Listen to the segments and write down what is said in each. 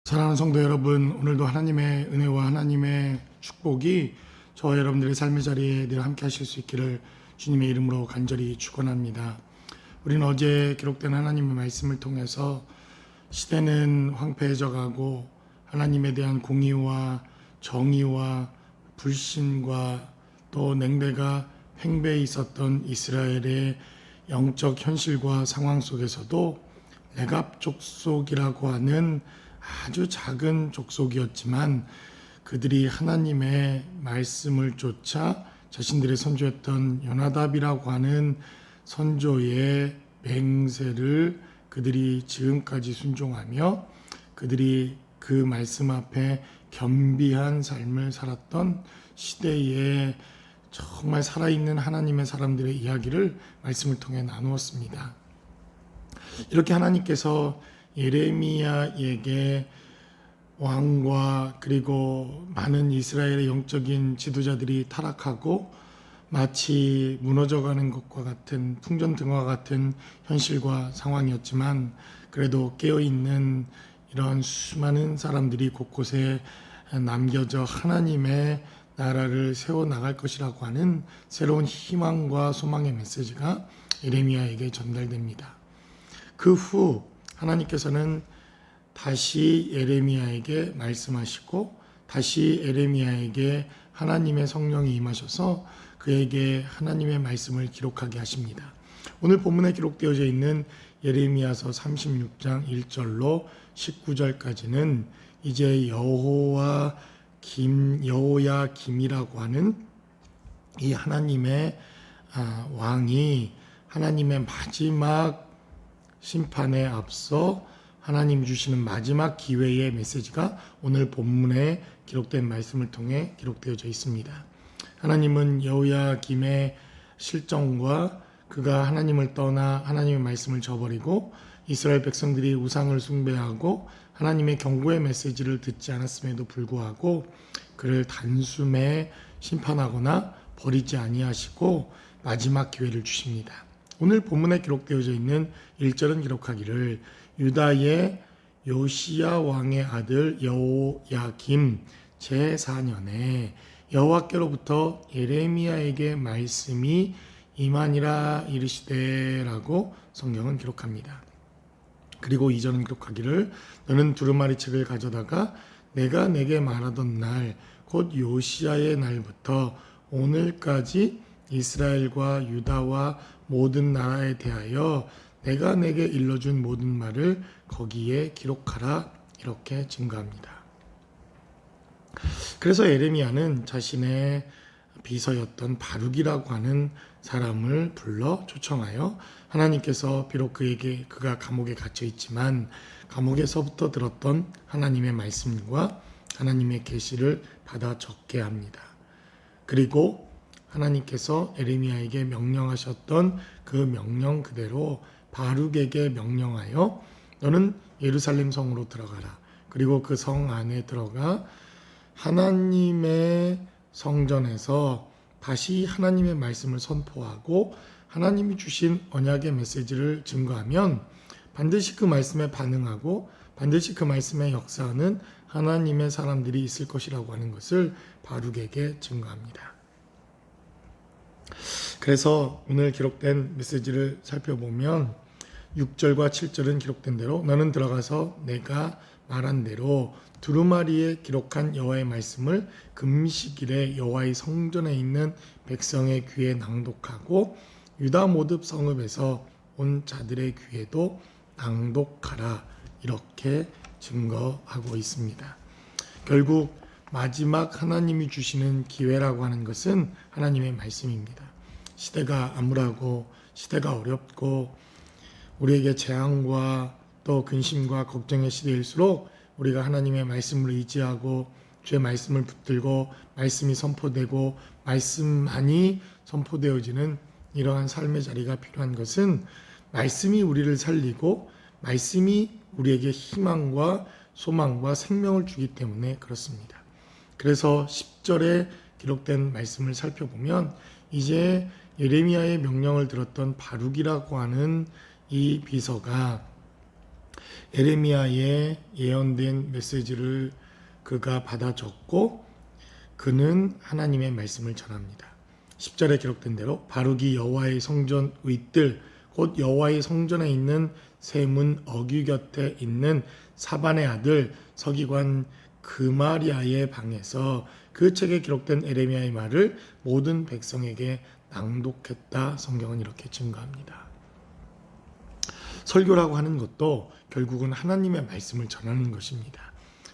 사랑하는 성도 여러분, 오늘도 하나님의 은혜와 하나님의 축복이 저와 여러분들의 삶의 자리에 늘 함께 하실 수 있기를 주님의 이름으로 간절히 축원합니다. 우리는 어제 기록된 하나님의 말씀을 통해서 시대는 황폐해져 가고 하나님에 대한 공의와 정의와 불신과 또 냉대가 팽배해 있었던 이스라엘의 영적 현실과 상황 속에서도 레갑 족속이라고 하는 아주 작은 족속이었지만 그들이 하나님의 말씀을 쫓아 자신들의 선조였던 요나답이라고 하는 선조의 맹세를 그들이 지금까지 순종하며 그들이 그 말씀 앞에 겸비한 삶을 살았던 시대에 정말 살아있는 하나님의 사람들의 이야기를 말씀을 통해 나누었습니다. 이렇게 하나님께서 예레미야에게 왕과 그리고 많은 이스라엘의 영적인 지도자들이 타락하고 마치 무너져가는 것과 같은 풍전등화 같은 현실과 상황이었지만 그래도 깨어있는 이런 수많은 사람들이 곳곳에 남겨져 하나님의 나라를 세워나갈 것이라고 하는 새로운 희망과 소망의 메시지가 예레미야에게 전달됩니다. 그 후 하나님께서는 다시 예레미야에게 말씀하시고 다시 예레미야에게 하나님의 성령이 임하셔서 그에게 하나님의 말씀을 기록하게 하십니다. 오늘 본문에 기록되어져 있는 예레미야서 36장 1절로 19절까지는 이제 여호야김이라고 하는 이 하나님의 왕이 하나님의 마지막 심판에 앞서 하나님 주시는 마지막 기회의 메시지가 오늘 본문에 기록된 말씀을 통해 기록되어져 있습니다. 하나님은 여호야김의 실정과 그가 하나님을 떠나 하나님의 말씀을 저버리고 이스라엘 백성들이 우상을 숭배하고 하나님의 경고의 메시지를 듣지 않았음에도 불구하고 그를 단숨에 심판하거나 버리지 아니하시고 마지막 기회를 주십니다. 오늘 본문에 기록되어져 있는 1절은 기록하기를 유다의 요시야 왕의 아들 여호야김 제4년에 여호와께로부터 예레미야에게 말씀이 임하니라 이르시되라고 성경은 기록합니다. 그리고 2절은 기록하기를 너는 두루마리 책을 가져다가 내가 내게 말하던 날 곧 요시야의 날부터 오늘까지 이스라엘과 유다와 모든 나라에 대하여 내가 내게 일러준 모든 말을 거기에 기록하라 이렇게 증거합니다. 그래서 예레미야는 자신의 비서였던 바룩이라고 하는 사람을 불러 초청하여 하나님께서 비록 그가 감옥에 갇혀 있지만 감옥에서부터 들었던 하나님의 말씀과 하나님의 계시를 받아 적게 합니다. 그리고 하나님께서 예레미야에게 명령하셨던 그 명령 그대로 바룩에게 명령하여 너는 예루살렘 성으로 들어가라. 그리고 그 성 안에 들어가 하나님의 성전에서 다시 하나님의 말씀을 선포하고 하나님이 주신 언약의 메시지를 증거하면 반드시 그 말씀에 반응하고 반드시 그 말씀의 역사하는 하나님의 사람들이 있을 것이라고 하는 것을 바룩에게 증거합니다. 그래서 오늘 기록된 메시지를 살펴보면 6절과 7절은 기록된 대로 너는 들어가서 내가 말한 대로 두루마리에 기록한 여호와의 말씀을 금식일에 여호와의 성전에 있는 백성의 귀에 낭독하고 유다 모든 성읍에서 온 자들의 귀에도 낭독하라 이렇게 증거하고 있습니다. 결국 마지막 하나님이 주시는 기회라고 하는 것은 하나님의 말씀입니다. 시대가 암울하고 시대가 어렵고 우리에게 재앙과 또 근심과 걱정의 시대일수록 우리가 하나님의 말씀을 의지하고 주의 말씀을 붙들고 말씀이 선포되고 말씀만이 선포되어지는 이러한 삶의 자리가 필요한 것은 말씀이 우리를 살리고 말씀이 우리에게 희망과 소망과 생명을 주기 때문에 그렇습니다. 그래서 10절에 기록된 말씀을 살펴보면 이제 예레미야의 명령을 들었던 바룩이라고 하는 이 비서가 에레미야의 예언된 메시지를 그가 받아 적고 그는 하나님의 말씀을 전합니다. 10절에 기록된 대로 바룩이 여호와의 성전 윗뜰 곧 여호와의 성전에 있는 세문 어귀 곁에 있는 사반의 아들 서기관 그마리아의 방에서 그 책에 기록된 에레미야의 말을 모든 백성에게 낭독했다. 성경은 이렇게 증거합니다. 설교라고 하는 것도 결국은 하나님의 말씀을 전하는 것입니다.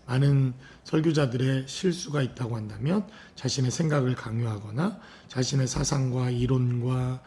많은 설교자들의 실수가 있다고 한다면 자신의 생각을 강요하거나 자신의 사상과 이론과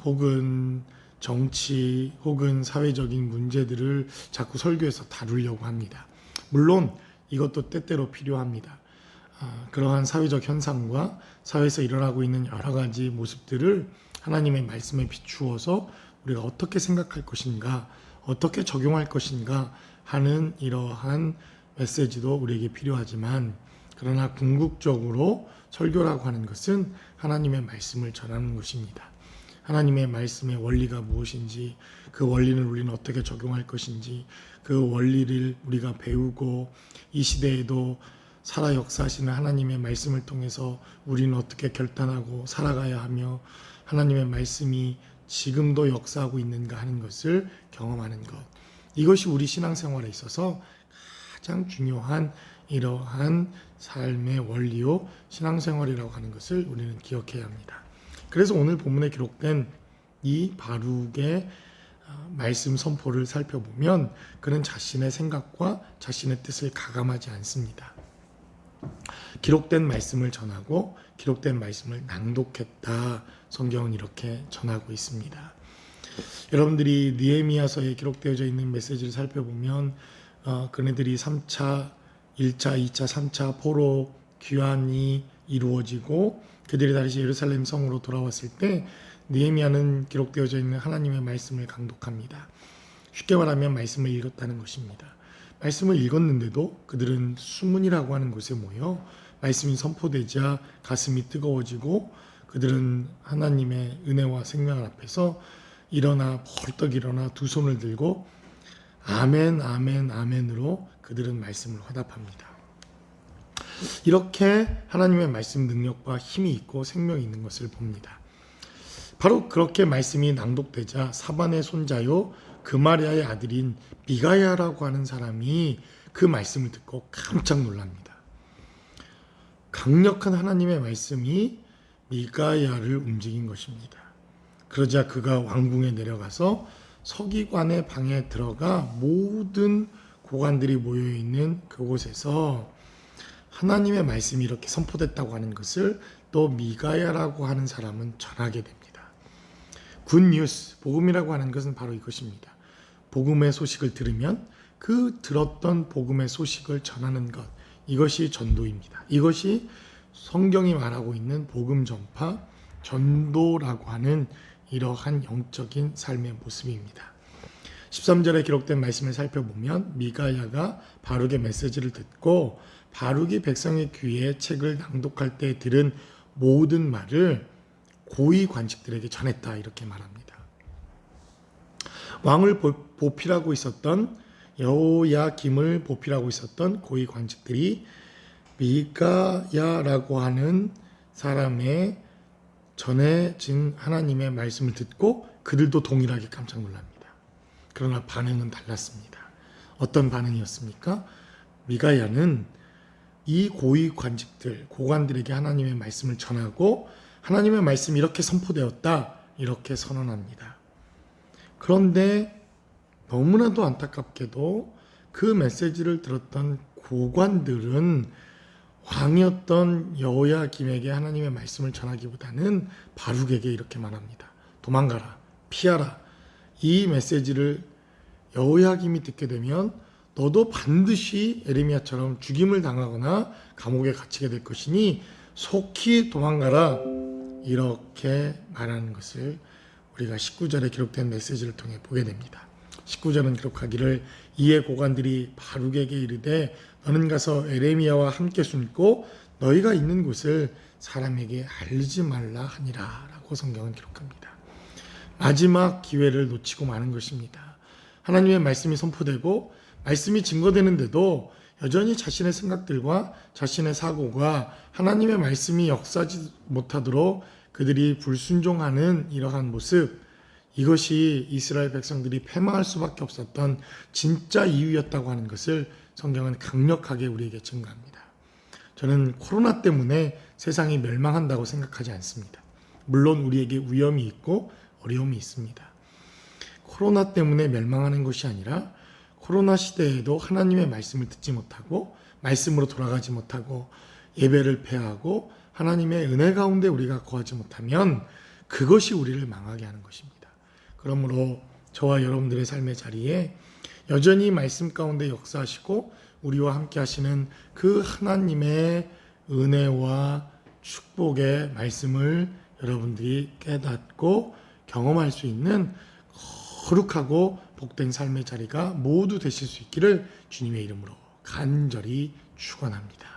혹은 정치 혹은 사회적인 문제들을 자꾸 설교에서 다루려고 합니다. 물론 이것도 때때로 필요합니다. 그러한 사회적 현상과 사회에서 일어나고 있는 여러 가지 모습들을 하나님의 말씀에 비추어서 우리가 어떻게 생각할 것인가, 어떻게 적용할 것인가 하는 이러한 메시지도 우리에게 필요하지만, 그러나 궁극적으로 설교라고 하는 것은 하나님의 말씀을 전하는 것입니다. 하나님의 말씀의 원리가 무엇인지, 그 원리를 우리는 어떻게 적용할 것인지, 그 원리를 우리가 배우고 이 시대에도 살아 역사하시는 하나님의 말씀을 통해서 우리는 어떻게 결단하고 살아가야 하며 하나님의 말씀이 지금도 역사하고 있는가 하는 것을 경험하는 것, 이것이 우리 신앙생활에 있어서 가장 중요한 이러한 삶의 원리요 신앙생활이라고 하는 것을 우리는 기억해야 합니다. 그래서 오늘 본문에 기록된 이 바룩의 말씀 선포를 살펴보면 그는 자신의 생각과 자신의 뜻을 가감하지 않습니다. 기록된 말씀을 전하고 기록된 말씀을 낭독했다. 성경은 이렇게 전하고 있습니다. 여러분들이 느헤미야서에 기록되어져 있는 메시지를 살펴보면 그네들이 3차, 1차, 2차, 3차 포로 귀환이 이루어지고 그들이 다시 예루살렘 성으로 돌아왔을 때 느헤미야는 기록되어져 있는 하나님의 말씀을 강독합니다. 쉽게 말하면 말씀을 읽었다는 것입니다. 말씀을 읽었는데도 그들은 수문이라고 하는 곳에 모여 말씀이 선포되자 가슴이 뜨거워지고 그들은 하나님의 은혜와 생명 앞에서 벌떡 일어나 두 손을 들고 아멘, 아멘, 아멘으로 그들은 말씀을 화답합니다. 이렇게 하나님의 말씀 능력과 힘이 있고 생명이 있는 것을 봅니다. 바로 그렇게 말씀이 낭독되자 사반의 손자요 그마리아의 아들인 미가야라고 하는 사람이 그 말씀을 듣고 깜짝 놀랍니다. 강력한 하나님의 말씀이 미가야를 움직인 것입니다. 그러자 그가 왕궁에 내려가서 서기관의 방에 들어가 모든 고관들이 모여있는 그곳에서 하나님의 말씀이 이렇게 선포됐다고 하는 것을 또 미가야라고 하는 사람은 전하게 됩니다. 굿뉴스, 복음이라고 하는 것은 바로 이것입니다. 복음의 소식을 들으면 그 들었던 복음의 소식을 전하는 것, 이것이 전도입니다. 이것이 성경이 말하고 있는 복음 전파, 전도라고 하는 이러한 영적인 삶의 모습입니다. 13절에 기록된 말씀을 살펴보면 미가야가 바룩의 메시지를 듣고 바룩이 백성의 귀에 책을 낭독할 때 들은 모든 말을 고위 관직들에게 전했다, 이렇게 말합니다. 왕을 보필하고 있었던 여호야김을 보필하고 있었던 고위 관직들이 미가야라고 하는 사람의 전해진 하나님의 말씀을 듣고 그들도 동일하게 깜짝 놀랍니다. 그러나 반응은 달랐습니다. 어떤 반응이었습니까? 미가야는 이 고위 관직들, 고관들에게 하나님의 말씀을 전하고 하나님의 말씀이 이렇게 선포되었다, 이렇게 선언합니다. 그런데 너무나도 안타깝게도 그 메시지를 들었던 고관들은 왕이었던 여호야김에게 하나님의 말씀을 전하기보다는 바룩에게 이렇게 말합니다. 도망가라, 피하라. 이 메시지를 여호야김이 듣게 되면 너도 반드시 에레미야처럼 죽임을 당하거나 감옥에 갇히게 될 것이니 속히 도망가라, 이렇게 말하는 것을 우리가 19절에 기록된 메시지를 통해 보게 됩니다. 19절은 기록하기를 이에 고관들이 바룩에게 이르되 너는 가서 에레미야와 함께 숨고 너희가 있는 곳을 사람에게 알리지 말라 하니라 라고 성경은 기록합니다. 마지막 기회를 놓치고 마는 것입니다. 하나님의 말씀이 선포되고 말씀이 증거되는데도 여전히 자신의 생각들과 자신의 사고가 하나님의 말씀이 역사하지 못하도록 그들이 불순종하는 이러한 모습, 이것이 이스라엘 백성들이 패망할 수밖에 없었던 진짜 이유였다고 하는 것을 성경은 강력하게 우리에게 증거합니다. 저는 코로나 때문에 세상이 멸망한다고 생각하지 않습니다. 물론 우리에게 위험이 있고 어려움이 있습니다. 코로나 때문에 멸망하는 것이 아니라 코로나 시대에도 하나님의 말씀을 듣지 못하고 말씀으로 돌아가지 못하고 예배를 폐하고 하나님의 은혜 가운데 우리가 거하지 못하면 그것이 우리를 망하게 하는 것입니다. 그러므로 저와 여러분들의 삶의 자리에 여전히 말씀 가운데 역사하시고 우리와 함께 하시는 그 하나님의 은혜와 축복의 말씀을 여러분들이 깨닫고 경험할 수 있는 거룩하고 복된 삶의 자리가 모두 되실 수 있기를 주님의 이름으로 간절히 축원합니다.